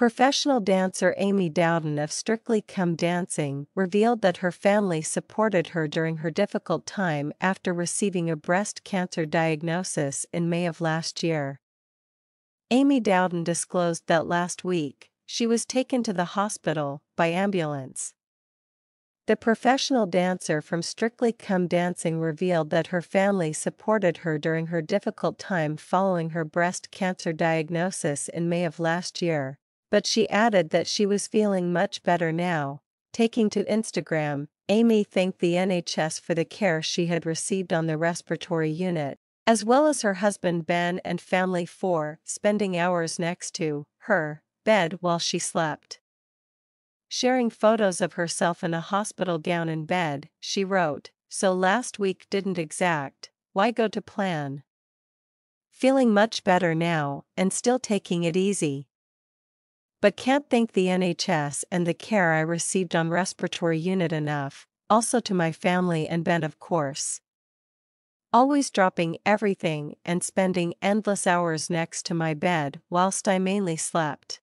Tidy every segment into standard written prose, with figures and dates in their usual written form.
Professional dancer Amy Dowden of Strictly Come Dancing revealed that her family supported her during her difficult time after receiving a breast cancer diagnosis in May of last year. Amy Dowden disclosed that last week, she was taken to the hospital by ambulance. The professional dancer from Strictly Come Dancing revealed that her family supported her during her difficult time following her breast cancer diagnosis in May of last year. But she added that she was feeling much better now. Taking to Instagram, Amy thanked the NHS for the care she had received on the respiratory unit, as well as her husband Ben and family for spending hours next to her bed while she slept. Sharing photos of herself in a hospital gown in bed, she wrote, "So last week didn't exact, why go to plan? Feeling much better now, and still taking it easy. But can't thank the NHS and the care I received on respiratory unit enough, also to my family and Ben of course. Always dropping everything and spending endless hours next to my bed whilst I mainly slept.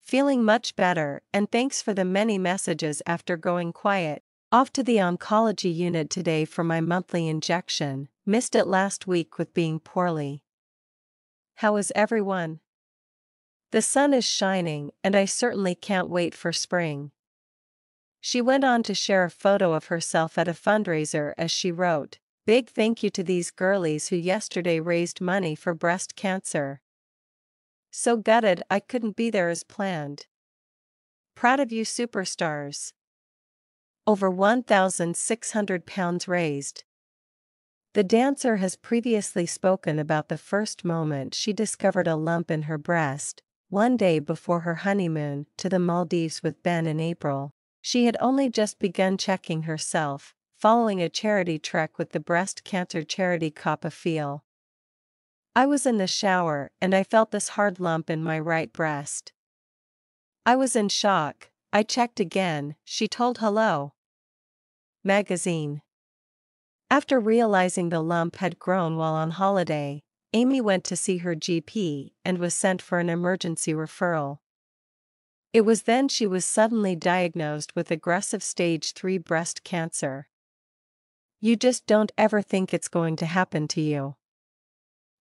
Feeling much better and thanks for the many messages after going quiet. Off to the oncology unit today for my monthly injection, missed it last week with being poorly. How is everyone? The sun is shining and I certainly can't wait for spring." She went on to share a photo of herself at a fundraiser as she wrote, "Big thank you to these girlies who yesterday raised money for breast cancer. So gutted I couldn't be there as planned. Proud of you superstars. Over £1,600 raised." The dancer has previously spoken about the first moment she discovered a lump in her breast. One day before her honeymoon to the Maldives with Ben in April, she had only just begun checking herself, following a charity trek with the breast cancer charity Cop a Feel. "I was in the shower and I felt this hard lump in my right breast. I was in shock, I checked again," she told Hello Magazine. After realizing the lump had grown while on holiday, Amy went to see her GP and was sent for an emergency referral. It was then she was suddenly diagnosed with aggressive stage 3 breast cancer. "You just don't ever think it's going to happen to you.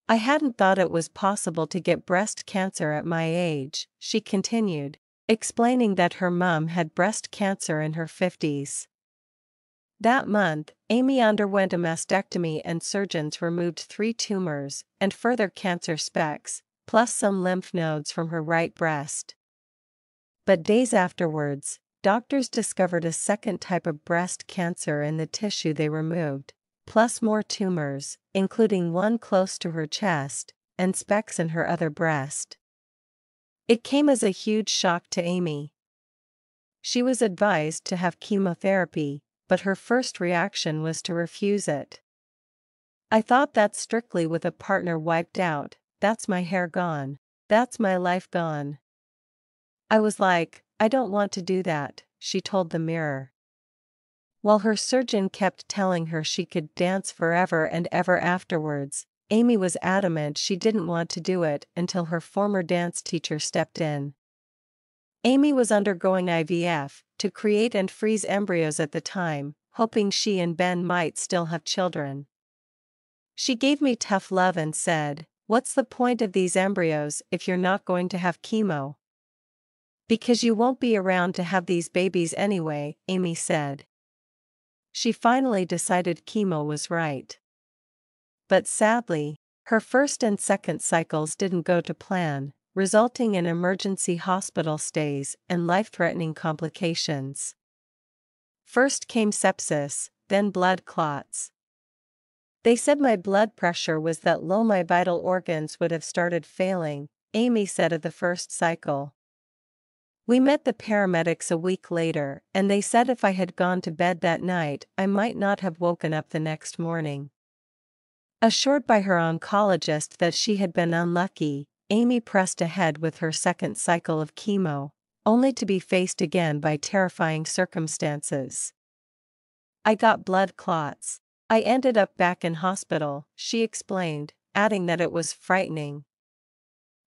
I hadn't thought it was possible to get breast cancer at my age," she continued, explaining that her mum had breast cancer in her 50s. That month, Amy underwent a mastectomy and surgeons removed 3 tumors and further cancer specks, plus some lymph nodes from her right breast. But days afterwards, doctors discovered a second type of breast cancer in the tissue they removed, plus more tumors, including one close to her chest, and specks in her other breast. It came as a huge shock to Amy. She was advised to have chemotherapy, but her first reaction was to refuse it. "I thought that's strictly with a partner wiped out, that's my hair gone, that's my life gone. I was like, I don't want to do that," she told the Mirror. While her surgeon kept telling her she could dance forever and ever afterwards, Amy was adamant she didn't want to do it until her former dance teacher stepped in. Amy was undergoing IVF to create and freeze embryos at the time, hoping she and Ben might still have children. "She gave me tough love and said, 'What's the point of these embryos if you're not going to have chemo? Because you won't be around to have these babies anyway,'" Amy said. She finally decided chemo was right. But sadly, her first and second cycles didn't go to plan, resulting in emergency hospital stays and life-threatening complications. First came sepsis, then blood clots. "They said my blood pressure was that low, my vital organs would have started failing," Amy said of the first cycle. "We met the paramedics a week later and they said if I had gone to bed that night I might not have woken up the next morning." Assured by her oncologist that she had been unlucky, Amy pressed ahead with her second cycle of chemo, only to be faced again by terrifying circumstances. "I got blood clots. I ended up back in hospital," she explained, adding that it was frightening.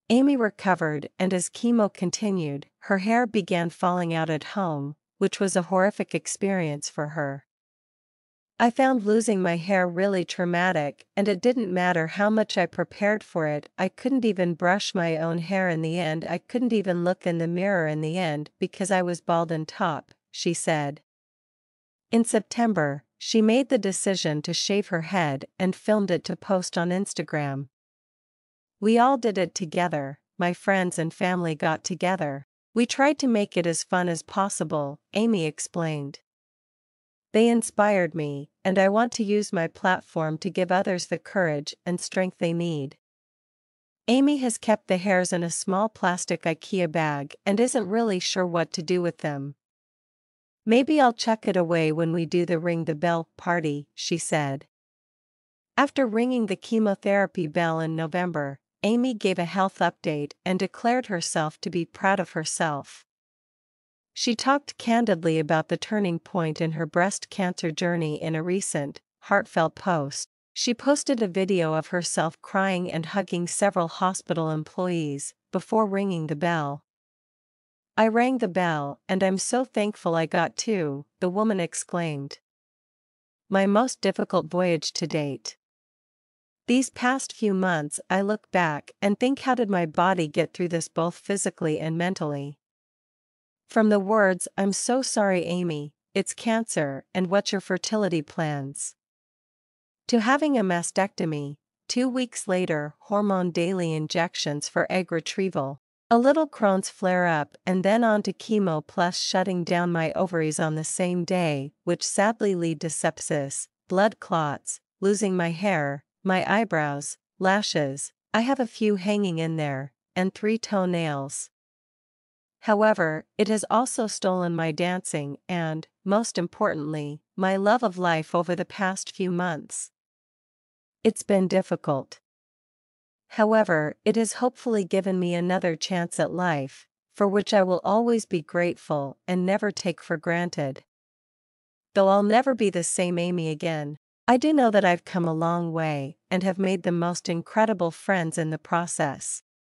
Amy recovered, and as chemo continued, her hair began falling out at home, which was a horrific experience for her. I found losing my hair really traumatic, and it didn't matter how much I prepared for it. I couldn't even brush my own hair in the end. I couldn't even look in the mirror in the end because I was bald on top, she said. In September, she made the decision to shave her head and filmed it to post on Instagram. "We all did it together, my friends and family got together. We tried to make it as fun as possible," Amy explained. "They inspired me, and I want to use my platform to give others the courage and strength they need." Amy has kept the hairs in a small plastic IKEA bag and isn't really sure what to do with them. "Maybe I'll chuck it away when we do the ring the bell party," she said. After ringing the chemotherapy bell in November, Amy gave a health update and declared herself to be proud of herself. She talked candidly about the turning point in her breast cancer journey in a recent, heartfelt post. She posted a video of herself crying and hugging several hospital employees before ringing the bell. "I rang the bell, and I'm so thankful I got to," the woman exclaimed. "My most difficult voyage to date. These past few months I look back and think, how did my body get through this both physically and mentally? From the words 'I'm so sorry Amy, it's cancer, and what's your fertility plans?' to having a mastectomy, 2 weeks later hormone daily injections for egg retrieval, a little Crohn's flare-up, and then on to chemo plus shutting down my ovaries on the same day, which sadly lead to sepsis, blood clots, losing my hair, my eyebrows, lashes, I have a few hanging in there, and 3 toenails. However, it has also stolen my dancing and, most importantly, my love of life over the past few months. It's been difficult. However, it has hopefully given me another chance at life, for which I will always be grateful and never take for granted. Though I'll never be the same Amy again, I do know that I've come a long way and have made the most incredible friends in the process."